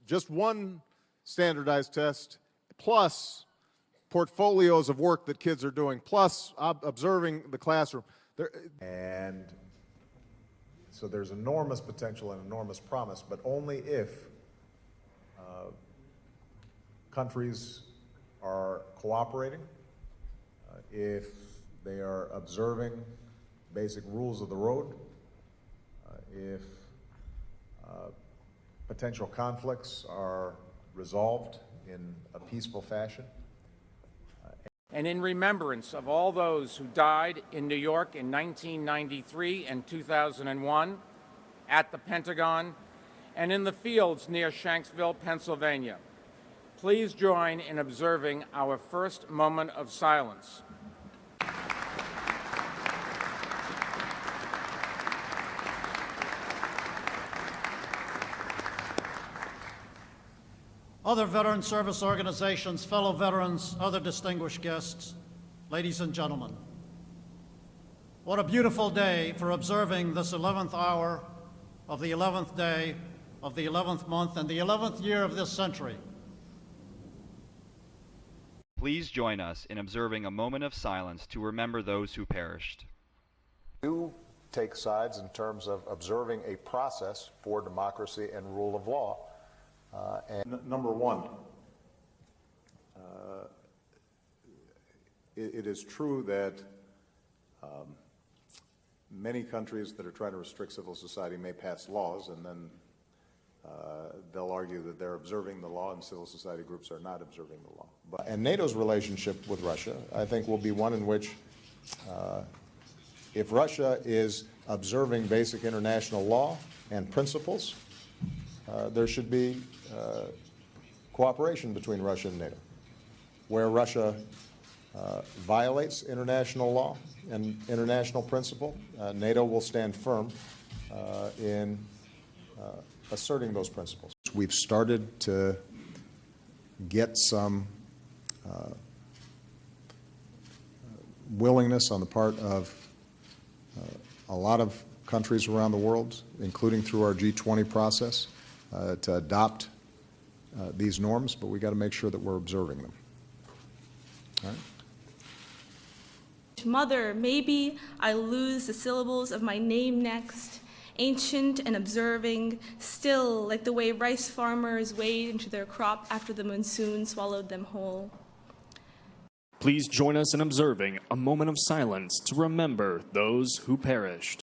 just one standardized test, plus portfolios of work that kids are doing, plus observing the classroom. And so there's enormous potential and enormous promise, but only if countries are cooperating, if they are observing basic rules of the road, if potential conflicts are resolved in a peaceful fashion. And in remembrance of all those who died in New York in 1993 and 2001, at the Pentagon, and in the fields near Shanksville, Pennsylvania, please join in observing our first moment of silence. Other veteran service organizations, fellow veterans, other distinguished guests, ladies and gentlemen, what a beautiful day for observing this 11th hour of the 11th day of the 11th month and the 11th year of this century. Please join us in observing a moment of silence to remember those who perished. You take sides in terms of observing a process for democracy and rule of law. Number one, it is true that many countries that are trying to restrict civil society may pass laws, and then they'll argue that they're observing the law and civil society groups are not observing the law. And NATO's relationship with Russia, I think, will be one in which if Russia is observing basic international law and principles, there should be cooperation between Russia and NATO. Where Russia violates international law and international principle, NATO will stand firm in asserting those principles. We've started to get some willingness on the part of a lot of countries around the world, including through our G20 process, to adopt these norms, but we got to make sure that we're observing them. All right? Mother, maybe I lose the syllables of my name next, ancient and observing, still like the way rice farmers wade into their crop after the monsoon swallowed them whole. Please join us in observing a moment of silence to remember those who perished.